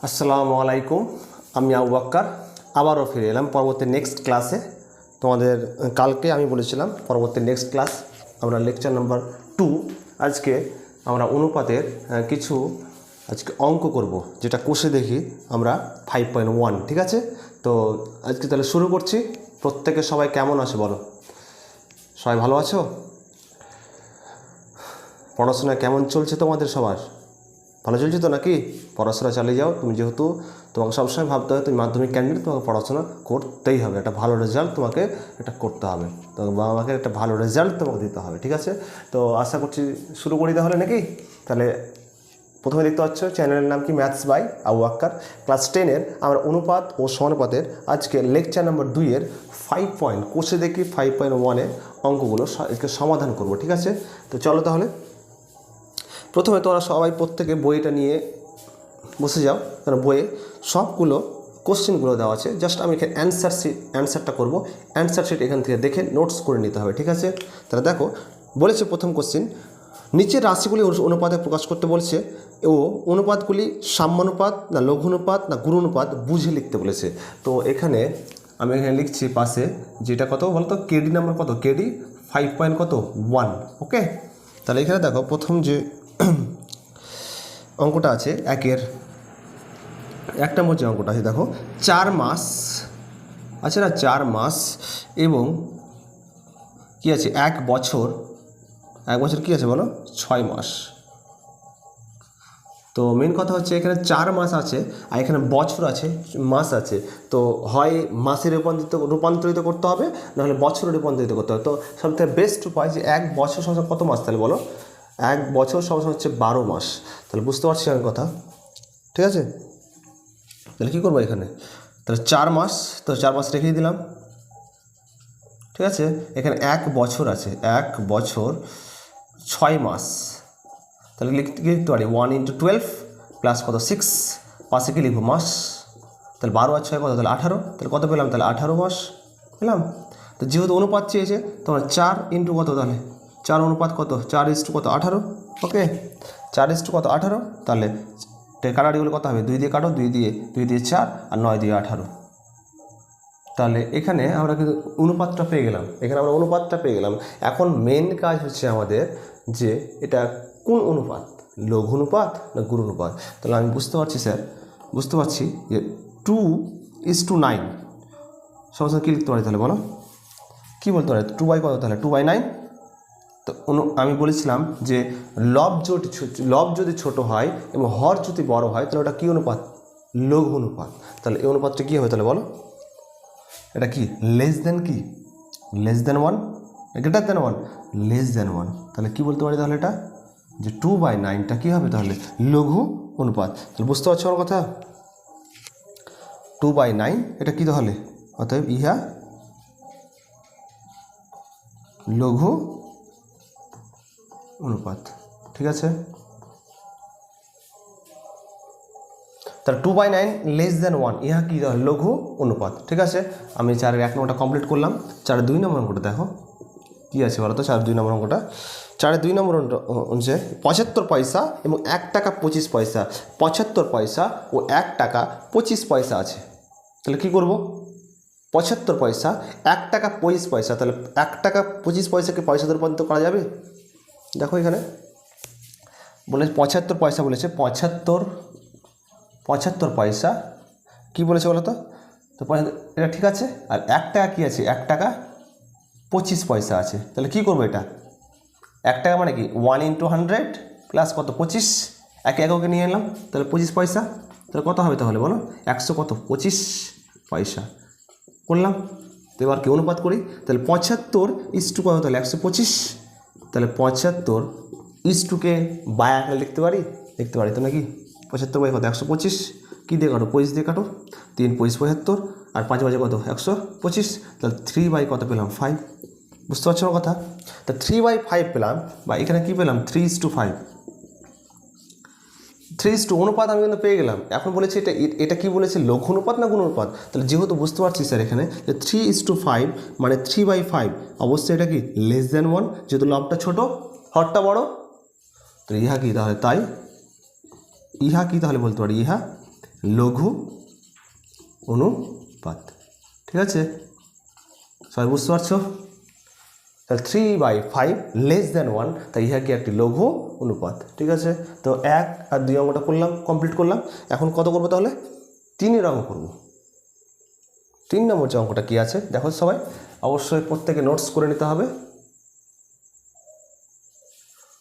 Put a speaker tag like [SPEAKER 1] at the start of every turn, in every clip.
[SPEAKER 1] আসসালামু আলাইকুম, আমি আবু বক্কর আবারও ফিরে এলাম পরবর্তী নেক্সট ক্লাসে। তোমাদের কালকে আমি বলেছিলাম পরবর্তী নেক্সট ক্লাস আমরা লেকচার নাম্বার 2। আজকে আমরা অনুপাতের কিছু আজকে অঙ্ক করব, যেটা কোষে দেখি আমরা 5.1। ঠিক আছে, তো আজকে তাহলে শুরু করছি। প্রত্যেকে সবাই কেমন আছে বলো? সবাই ভালো আছো? পড়াশোনা কেমন চলছে তোমাদের সবার? ভালো চলছে তো নাকি? পড়াশোনা চালিয়ে যাও। তুমি যেহেতু তোমাকে সবসময় ভাবতে হবে তুমি মাধ্যমিক ক্যান্ডিডেট, তোমাকে পড়াশোনা করতেই হবে, একটা ভালো রেজাল্ট তোমাকে এটা করতে হবে, তোমাকে বাবা মাকে একটা ভালো রেজাল্ট তোমাকে দিতে হবে। ঠিক আছে, তো আশা করছি শুরু করি তাহলে নাকি? তাহলে প্রথমে দেখতে পাচ্ছ চ্যানেলের নাম কি, maths by Abu Bakkar. Class 10-এর আমরা অনুপাত ও সমানুপাতের আজকে লেকচার নাম্বার 2-এর 5 পয়েন্ট কোষে দেখি 5.1-এর অঙ্কগুলো আজকে সমাধান করব। ঠিক আছে, তো চলো তাহলে। প্রথমে তোমরা সবাই প্রত্যেকে বইটা নিয়ে বসে যাও, কারণ বইয়ে সবগুলো কোশ্চেনগুলো দেওয়া আছে। জাস্ট আমি এখানে অ্যান্সারটা করব। অ্যান্সার শিট এখান থেকে দেখে নোটস করে নিতে হবে। ঠিক আছে, তাহলে দেখো বলেছে প্রথম কোশ্চেন, নিচের রাশিগুলি অনুপাতে প্রকাশ করতে বলছে ও অনুপাতগুলি সাম্যানুপাত না লঘুনুপাত না গুণানুপাত বুঝে লিখতে বলেছে। তো এখানে আমি এখানে লিখছি পাশে, যেটা কত বলতো, কেডি নাম্বার কত, কেডি 5.1। ওকে, তাহলে এখানে দেখো প্রথম যে অঙ্কটা আছে এক নম্বর যে অঙ্কটা আছে, দেখো 4 মাস আছে না, 4 মাস এবং কি আছে 1 বছর, 1 বছর কি আছে বলো, 6 মাস। তো মেন কথা হচ্ছে এখানে 4 মাস আছে আর এখানে বছর আছে, মাস আছে। তো হয় মাসে রূপান্তরিত করতে হবে, নাহলে বছরে রূপান্তরিত করতে হবে। তো সবথেকে বেস্ট উপায় যে 1 বছর সমান কত মাস, তাহলে বলো 1 বছর সমান হচ্ছে 12 মাস। তাহলে বুঝতে পারছি আমি কথা। ঠিক আছে, তাহলে কী করবো এখানে, তাহলে 4 মাস, তো 4 মাস রেখেই দিলাম। ঠিক আছে, এখানে 1 বছর আছে, 1 বছর 6 মাস। তাহলে লিখতে পারি 1 × 12 প্লাস কত 6, পাশে কি লিখবো মাস। তাহলে 12 আর 6 কত, তাহলে 18। তাহলে কত পেলাম, তাহলে 18 মাস পেলাম। তো যেহেতু অনুপাত চেয়েছে তোমার 4 × কত, তাহলে 4 অনুপাত কত, 4 কত 18। ওকে, 4 কত 18। তাহলে কাটাকাটিগুলো কত হবে, 2 দিয়ে কাটো, 2 দিয়ে 4 আর 9 দিয়ে 18। তাহলে এখানে আমরা কিন্তু অনুপাতটা পেয়ে গেলাম, এখন মেন কাজ হচ্ছে আমাদের যে এটা কোন অনুপাত, লঘু অনুপাত না গুরু অনুপাত। তাহলে আমি বুঝতে পারছি যে 2:9 সমস্ত কী লিখতে পারি, তাহলে বলো কী বলতে পারি, 2/, কত তাহলে 2/9। তো আমি বলেছিলাম যে লব যদি ছোট হয় এবং হর যদি বড় হয় তাহলে ওটা কী অনুপাত, লঘু অনুপাত। তাহলে এই অনুপাতটা কী হবে, তাহলে বলো এটা কি, less than 1, greater than 1, less than 1। তাহলে কী বলতে পারি, তাহলে এটা যে 2/9টা কী হবে, তাহলে লঘু অনুপাত। তাহলে বুঝতে পারছো আমার কথা, 2/9 এটা কী, তাহলে অতএব ইহা লঘু অনুপাত। ঠিক আছে, তাহলে 2/9 লেস দেন 1 ইহা কি, লঘু অনুপাত। ঠিক আছে, আমি 4-এর 1 নম্বরটা কমপ্লিট করলাম। 4-এর 2 নম্বর অঙ্কটা দেখো কী আছে বলো তো। 4-এর 2 নম্বর অঙ্কটা, 4-এর 2 নম্বর হচ্ছে 75 পয়সা এবং 1 টাকা 25 পয়সা। 75 পয়সা ও 1 টাকা 25 পয়সা আছে। তাহলে কী করব, 75 পয়সা 1 টাকা 25 পয়সা, তাহলে 1 টাকা 25 পয়সাকে পয়সাতে রূপান্তরিত করা যাবে। দেখো এখানে বলে 75 পয়সা বলেছে, 75 পয়সা কী বলেছে বলো তো। তো এটা ঠিক আছে, আর 1 টাকা কী আছে, 1 টাকা 25 পয়সা আছে। তাহলে কী করবো, এটা 1 টাকা মানে কি 1 × 100 প্লাস কত 25, এককে নিয়ে এলাম, তাহলে 25 পয়সা। তাহলে কত হবে, তাহলে বলো 100 কত 25 পয়সা করলাম। তো এবার কি অনুপাত করি, তাহলে 75 কত, তাহলে 125। তাহলে 75 বাই আকারে লিখতে পারি তো নাকি। 75 কত 125, কী দিয়ে কাটো, 25 দিয়ে কাটো, 3 × 25 75 আর 5 বাজে কত 125। তাহলে 3/, কত পেলাম 5। বুঝতে পারছো আমার কথা, তা 3/5 পেলাম, বা এখানে কী পেলাম 3:5। 3:, অনুপাত আমি কিন্তু পেয়ে গেলাম। এখন বলেছি এটা কি বলেছে, লঘু অনুপাত না গুণ অনুপাত। তাহলে যেহেতু বুঝতে পারছি স্যার এখানে যে 3:5 মানে 3/5, অবশ্যই এটা কি লেস দেন 1, যেহেতু লবটা ছোট হরটা বড়। তো ইহা কি, তাহলে তাই ইহা কি, তাহলে বলতে পারি ইহা লঘু অনুপাত। ঠিক আছে, সবাই বুঝতে পারছো? তাহলে 3/5 লেস দ্যান 1, তাই ইহা কি একটি লঘু অনুপাত। ঠিক আছে, তো 1 আর 2 অঙ্কটা করলাম, কমপ্লিট করলাম। এখন কত করবো তাহলে? 3-এর অঙ্ক করবো। 3 নম্বর যে অঙ্কটা কী আছে দেখো সবাই, অবশ্যই প্রত্যেকে নোটস করে নিতে হবে।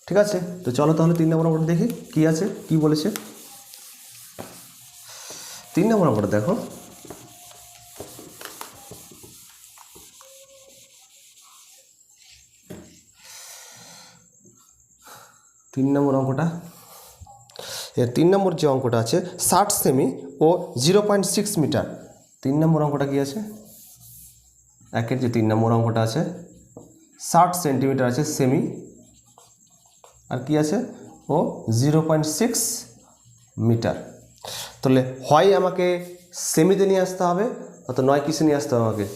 [SPEAKER 1] ঠিক আছে, তো চলো তাহলে 3 নম্বর অঙ্কটা দেখি কী আছে, কি বলেছে। 3 নম্বর অঙ্কটা দেখো, তিন নম্বর অঙ্কটা, 3 নম্বর যে অঙ্কটা আছে 60 সেমি ও 0.6 মিটার। 3 নম্বর অঙ্কটা কী আছে? একের যে 3 নম্বর অঙ্কটা আছে 60 সেন্টিমিটার আছে সেমি, আর কি আছে ও 0.6 মিটার। তাহলে হয় আমাকে সেমিতে নিয়ে আসতে হবে, অত নয় কিসে নিয়ে আসতে হবে, আমাকে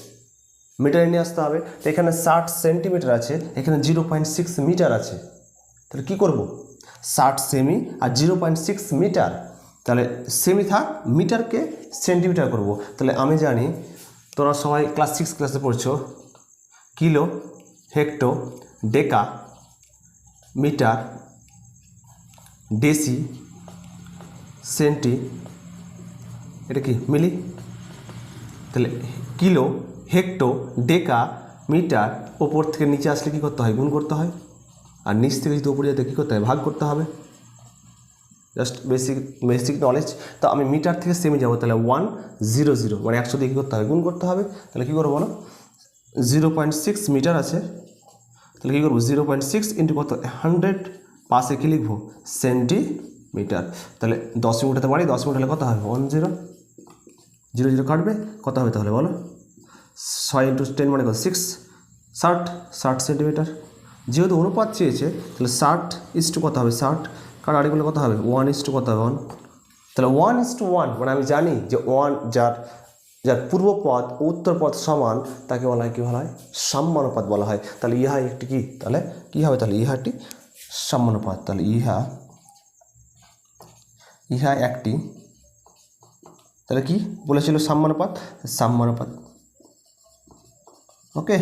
[SPEAKER 1] মিটারে নিয়ে আসতে হবে। তো এখানে 60 সেন্টিমিটার আছে, এখানে 0.6 মিটার আছে। তাহলে কী করব? 60 সেমি আর 0.6 মিটার, তাহলে সেমি থাক, মিটারকে সেন্টিমিটার করব। তাহলে আমি জানি, তোরা সবাই ক্লাস 6 ক্লাসে পড়ছো, কিলো, হেক্টো, ডেকা, মিটার, ডেসি, সেন্টি, এটা কি মিলি। তাহলে কিলো, হেক্টো, ডেকা, মিটার ওপর থেকে নিচে আসলে কী করতে হয়? গুণ করতে হয়। আর নিচ থেকে যদি উপরে যেতে কী করতে হয়? ভাগ করতে হবে। Just basic knowledge. তো আমি মিটার থেকে সেমি যাবো, তাহলে 100 মানে 100 দিয়ে কী করতে হবে? গুণ করতে হবে। তাহলে কী করবো বলো? 0.6 মিটার আছে, তাহলে কী করবো? 0.6 ইন্টু কত? 100, পাশে কী লিখবো? সেন্টিমিটার। তাহলে 10 উঠাতে পারি, 10 উঠালে কত হবে? 10, 0 কাটবে, কত হবে তাহলে বলো? 6 ইন্টু 10 মানে কত? 6, 60 সেন্টিমিটার। যেহেতু অনুপাত চেয়েছে, তাহলে 60 কত হবে? 60 কাটাকাটিগুলো কত হবে? 1 কত হবে? 1। তাহলে 1:1 মানে আমি জানি যে 1 যার পূর্ব পদ ও উত্তর পদ সমান, তাকে বলা হয় কী বলা হয়? সাম্যানুপাত বলা হয়। তাহলে ইহা একটি কি, তাহলে কী হবে? তাহলে ইহা একটি সাম্যানুপাত। তাহলে ইহা একটি, তাহলে কি বলেছিল? সাম্যানুপাত। ওকে,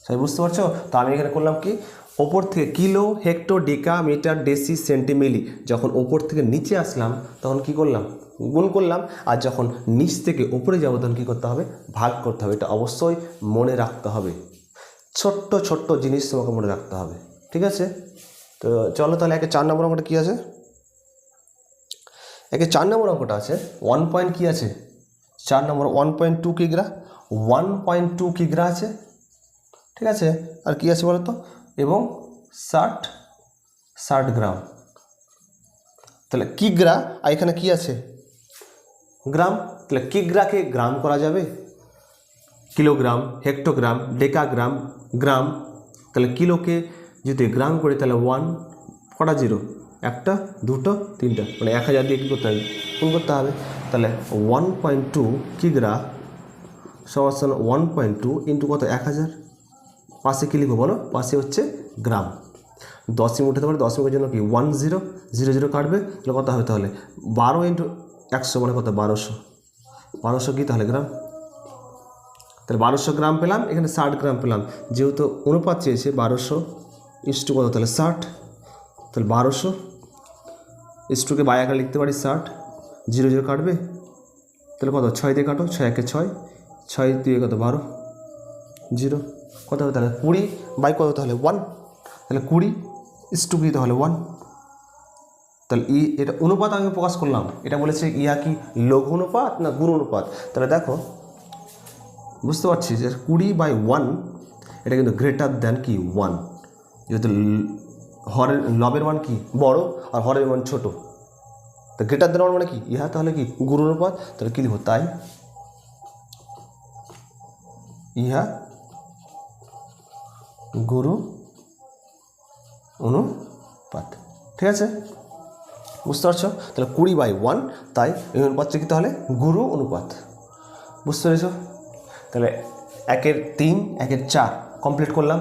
[SPEAKER 1] সবাই বুঝতে পারছো? তো আমি এখানে করলাম কি, ওপর থেকে কিলো, হেক্টো, ডেকা, মিটার, ডেসি, সেন্টি, মিলি, যখন ওপর থেকে নিচে আসলাম তখন কি করলাম? গুণ করলাম। আর যখন নিচ থেকে উপরে যাবো তখন কী করতে হবে? ভাগ করতে হবে। এটা অবশ্যই মনে রাখতে হবে, ছোট্ট ছোট্ট জিনিস তোমাকে মনে রাখতে হবে। ঠিক আছে, তো চলো তাহলে 4 নম্বর অঙ্কটা কী আছে? 4 নম্বর অঙ্কটা আছে 1 পয়েন্ট কী আছে? 4 নম্বর 1.2 কিগ্রা, 1.2 কিগ্রা আছে। ঠিক আছে, আর কি আছে বলো তো? এবং 60 গ্রাম। তাহলে কিগ্রা, আর এখানে কি আছে? গ্রাম। তাহলে কিগ্রাকে গ্রাম করা যাবে, কিলোগ্রাম, হেক্টোগ্রাম, ডেকাগ্রাম, গ্রাম। তাহলে কিলোকে যদি গ্রাম করি তাহলে 1 কটা 0, 1, 2, 3, মানে 1000 দিয়ে কী করতে হবে? গুণ করতে হবে। তাহলে 1.2 কিগ্রা সমান 1.2 ইন্টু কত? 1000, পাশে কী লিখবো বলো? পাশে হচ্ছে গ্রাম। 10 উঠাতে পারে, 10 জন্য কি 10, 0 কাটবে, তাহলে কত হবে? তাহলে 12 ইন্টু 100 মানে কত? 1200 কি তাহলে গ্রাম। তাহলে 1200 গ্রাম পেলাম, এখানে 60 গ্রাম পেলাম। যেহেতু অনুপাত চেয়েছে 1200 ইস্টু কত? তাহলে 60। তাহলে 1200 ইস্টুকে বাই আকারে লিখতে পারি 60, 0 কাটবে, তাহলে কত? 6 দিয়ে কাটো, 6 একে 6, 6 দিয়ে কত? 12, 0 কত হবে? তাহলে 20 বাই কত? তাহলে 1, তাহলে 20 ইস্টু কি? তাহলে 1। তাহলে এটা অনুপাত আমি প্রকাশ করলাম। এটা বলেছে ইহা কি লঘু অনুপাত না গুণ অনুপাত? তাহলে দেখো বুঝতে পারছি যে 20/1 এটা কিন্তু গ্রেটার দ্যান কি 1, যেহেতু হরের লবের মান কি বড় আর হরের মান ছোট। তো গ্রেটার দ্যান মানে কি ইহা, তাহলে কি গুণ অনুপাত। তাহলে কী লিখব? তাই ইহা গুরু অনুপাত। ঠিক আছে, বুঝতে পারছো? তাহলে 20/1, তাই এই অনুপাতটা কি তাহলে গুরু অনুপাত। বুঝতে পেরেছ? তাহলে 1-3, 1-4 কমপ্লিট করলাম।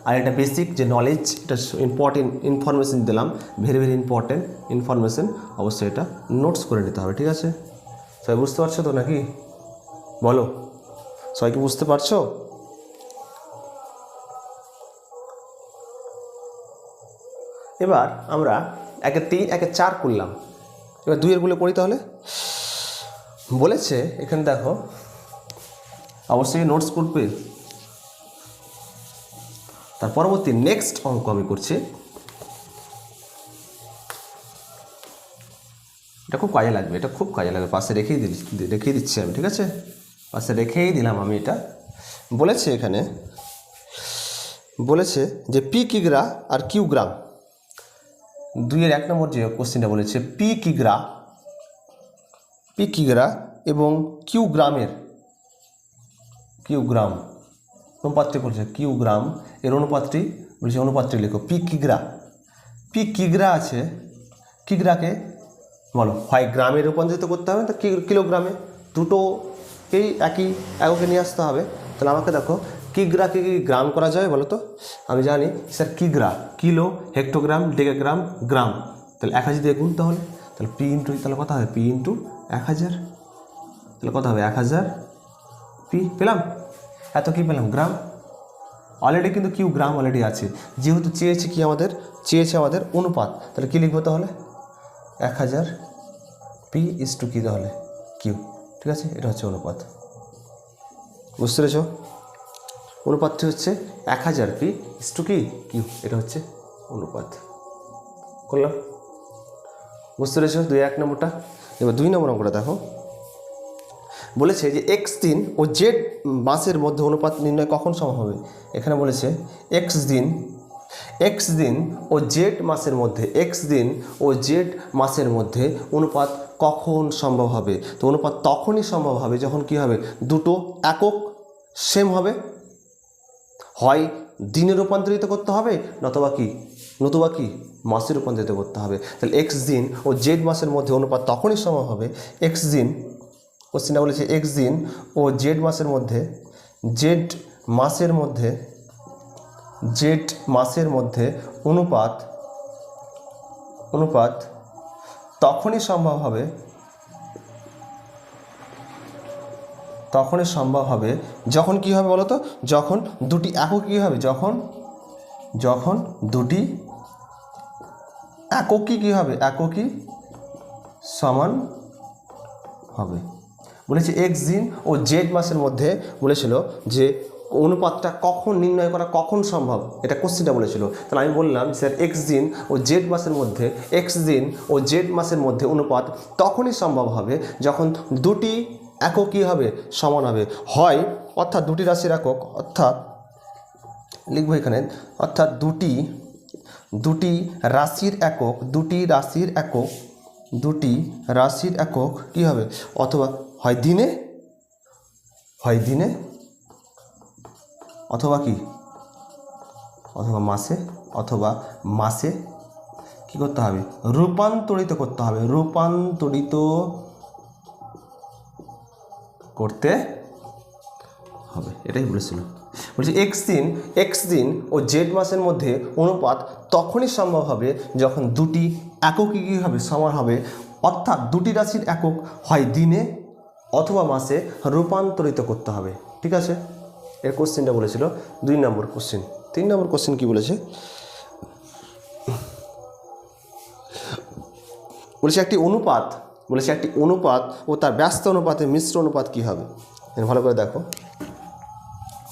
[SPEAKER 1] আর এটা বেসিক যে নলেজ, এটা ইম্পর্টেন্ট ইনফরমেশন দিলাম, ভেরি ভেরি ইম্পর্টেন্ট ইনফরমেশন, অবশ্যই এটা নোটস করে নিতে হবে, ঠিক আছে? সবাই বুঝতে পারছো তো নাকি? বলো, সবাই কি বুঝতে পারছো? এবার আমরা 1 3 1 4 করলাম, এবার 2 এরগুলো করি। তাহলে বলেছে এখানে দেখো, অবশ্যই নোটস করবে। তার পরবর্তী নেক্সট অঙ্ক আমি করছি, এটা খুব কাজে লাগবে, এটা খুব কাজে লাগবে, পাশে রেখেই দিচ্ছি আমি, ঠিক আছে? পাশে রেখেই দিলাম আমি এটা। বলেছে এখানে, বলেছে যে পি কিগ্রা আর কিউ গ্রাম, 2-এর 1 নম্বর যে কোশ্চেনটা বলেছে পি কিগ্রা এবং কিউ গ্রাম অনুপাতটি বলছে, কিউ গ্রাম এর অনুপাতটি বলছে, অনুপাতটি লেখো। পি কিগ্রা আছে, কিগ্রাকে বলো হয় গ্রামে রূপান্তরিত করতে হবে, তো কিলোগ্রামে, দুটোকেই একই এককে নিয়ে আসতে হবে। তাহলে আমাকে দেখো কিগ্রাকে কি গ্রাম করা যায় বলো তো? আমি জানি স্যার কিগ্রা কিলো, হেক্টোগ্রাম, ডেকাগ্রাম, গ্রাম, তাহলে 1000 দিয়ে গুণ, তাহলে পি ইন্টু, তাহলে কত হবে পি ইন্টু 1000, তাহলে কত হবে 1000 পি পেলাম। এত কি পেলাম? গ্রাম। অলরেডি কিন্তু কিউ গ্রাম অলরেডি আছে, যেহেতু চেয়েছে আমাদের অনুপাত, তাহলে কী লিখবো তাহলে 1000 পি ইস টু কী তাহলে কিউ, ঠিক আছে? এটা হচ্ছে অনুপাত, বুঝতে পেরেছ? অনুপাতটি হচ্ছে 1000 পি ইস টু কি কিউ, এটা হচ্ছে অনুপাত। করলাম, বুঝতে পেরেছ 2-1 নম্বরটা। এবার 2 নম্বর অঙ্কটা দেখো, বলেছে যে এক্স দিন ও জেড মাসের মধ্যে অনুপাত নির্ণয় কখন সম্ভব হবে? এখানে বলেছে এক্স দিন ও জেড মাসের মধ্যে অনুপাত কখন সম্ভব হবে? তো অনুপাত তখনই সম্ভব হবে যখন কি হবে, দুটো একক সেম হবে, হয় দিনে রূপান্তরিত করতে হবে, নতুবা কি মাসে রূপান্তরিত করতে হবে। তাহলে এক্স দিন ও জেড মাসের মধ্যে অনুপাত তখনই সম্ভব হবে, কোশ্চেনটা বলেছে এক্স দিন ও জেড মাসের মধ্যে অনুপাত তখনই সম্ভব হবে যখন কি হবে বলো তো? যখন দুটি একক কি হবে, যখন দুটি এককই সমান হবে। বলেছে এক্স দিন ও জেড মাসের মধ্যে বলেছিল যে অনুপাতটা কখন নির্ণয় করা কখন সম্ভব, এটা কোশ্চেনটা বলেছিল। তাহলে আমি বললাম স্যার এক্স দিন ও জেড মাসের মধ্যে অনুপাত তখনই সম্ভব হবে যখন দুটি একক কী হবে, সমান হবে, হয় অর্থাৎ দুটি রাশির একক, অর্থাৎ লিখবো এখানে, অর্থাৎ দুটি রাশির একক কী হবে, অথবা হয় দিনে অথবা মাসে কি করতে হবে, রূপান্তরিত করতে হবে, এটাই বলেছিল। বলছি এক্স দিন ও জেড মাসের মধ্যে অনুপাত তখনই সম্ভব হবে যখন দুটি এককই কী হবে, সমান হবে, অর্থাৎ দুটি রাশির একক হয় দিনে অথবা মাসে রূপান্তরিত করতে হবে, ঠিক আছে? এর কোশ্চেনটা বলেছিল 2 নম্বর কোশ্চেন। 3 নম্বর কোশ্চেন কি বলেছে? বলেছে একটি অনুপাত ও তার ব্যস্ত অনুপাতে মিশ্র অনুপাত কী হবে? ভালো করে দেখো,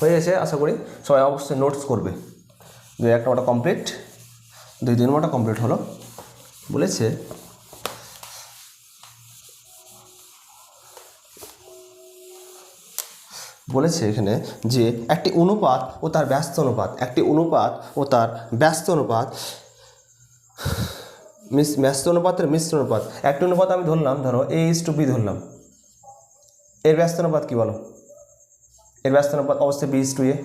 [SPEAKER 1] হয়ে গেছে আশা করি। সবাই অবশ্যই নোটস করবে। 2-1 নম্বরটা কমপ্লিট, 2 নম্বরটা কমপ্লিট হলো। বলেছে এখানে যে একটি অনুপাত ও তার ব্যস্ত অনুপাত, একটি অনুপাত আমি ধরলাম, ধরো A:B ধরলাম, এর ব্যস্ত অনুপাত কী বলো? এর ব্যস্ত অনুপাত অবশ্যই B:A।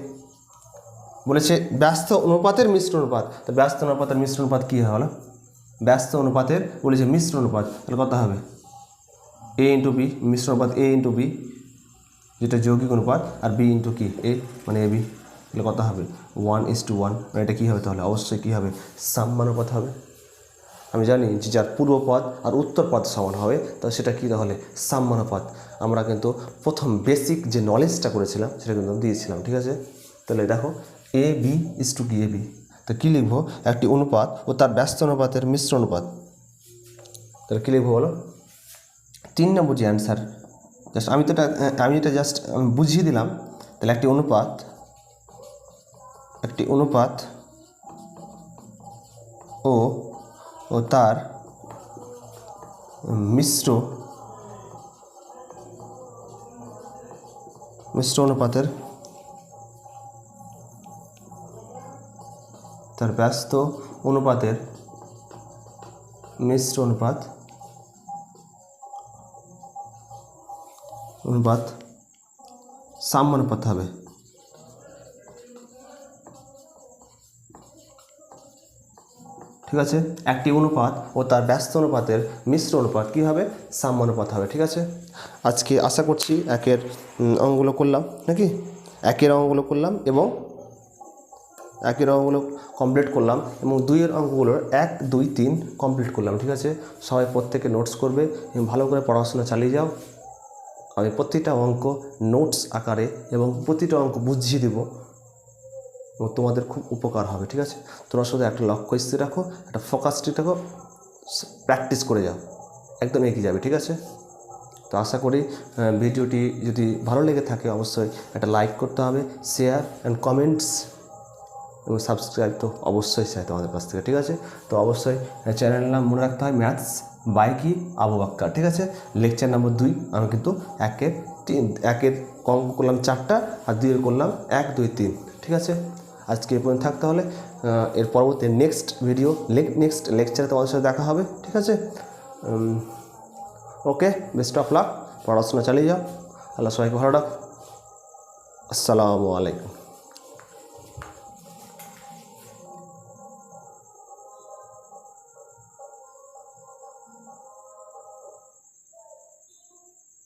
[SPEAKER 1] বলেছে ব্যস্ত অনুপাতের মিশ্র অনুপাত, তো ব্যস্ত অনুপাতের মিশ্র অনুপাত কী হলো? ব্যস্ত অনুপাতের বলেছে মিশ্র অনুপাত, তাহলে কত হবে A:B, মিশ্র অনুপাত A:B, যেটা যৌগিক অনুপাত, আর B ইন্টু কি A মানে AB, তাহলে কত হবে 1:1, এটা কী হবে তাহলে অবশ্যই কী হবে সাম্যানুপাত হবে। আমি জানি যে যার পূর্ব পদ আর উত্তর পদ সমান হবে, তো সেটা কী তাহলে সাম্যানুপাত। আমরা কিন্তু প্রথম বেসিক যে নলেজটা করেছিলাম সেটা কিন্তু দিয়েছিলাম, ঠিক আছে। তাহলে দেখো AB/কি AB, তো কী লিখবো একটি অনুপাত ও তার ব্যস্ত অনুপাতের মিশ্র অনুপাত। তাহলে কী লিখবো বলো 3 নম্বর যে অ্যান্সার, জাস্ট আমি এটা জাস্ট বুঝিয়ে দিলাম। তাহলে একটি অনুপাত ও তার মিশ্র অনুপাতের তার ব্যস্ত অনুপাতের মিশ্র অনুপাত সাম্যানুপাত হবে। ঠিক আছে, একটি অনুপাত ও তার ব্যস্ত অনুপাতের মিশ্র অনুপাত কী হবে সাম্যানুপাত হবে। ঠিক আছে, আজকে আশা করছি একের অঙ্কগুলো করলাম নাকি, একের অঙ্কগুলো করলাম এবং একের অঙ্কগুলো কমপ্লিট করলাম এবং 2-এর অঙ্কগুলোর 1, 2, 3 কমপ্লিট করলাম। ঠিক আছে, সবাই প্রত্যেকে নোটস করবে এবং ভালো করে পড়াশোনা চালিয়ে যাও। আমি প্রতিটা অঙ্ক নোটস আকারে এবং প্রতিটা অঙ্ক বুঝিয়ে দেবো এবং তোমাদের খুব উপকার হবে। ঠিক আছে, তোমরা শুধু একটা লক্ষ্য স্থির রাখো, একটা ফোকাস ঠিক রাখো, প্র্যাকটিস করে যাও, একদম এগিয়ে যাবে। ঠিক আছে, তো আশা করি ভিডিওটি যদি ভালো লেগে থাকে অবশ্যই একটা লাইক করতে হবে, শেয়ার অ্যান্ড কমেন্টস এবং সাবস্ক্রাইব তো অবশ্যই চাই তোমাদের কাছ থেকে। ঠিক আছে, তো অবশ্যই চ্যানেলের নাম মনে রাখতে হয় ম্যাথস বাই কি আবু বাক্কার। ঠিক আছে, লেকচার নম্বর 2 আমি কিন্তু একের অঙ্ক করলাম 4টা আর 2-এর করলাম 1, 2, 3। ঠিক আছে, আজকে এই পর্যন্ত থাকতে হলে এর পরবর্তী নেক্সট লেকচারে তোমাদের সাথে দেখা হবে। ঠিক আছে, ওকে, বেস্ট অফ লাক, পড়াশোনা চালিয়ে যাও, আল্লাহ সবাইকে ভালো রাখ। আসসালামু আলাইকুম।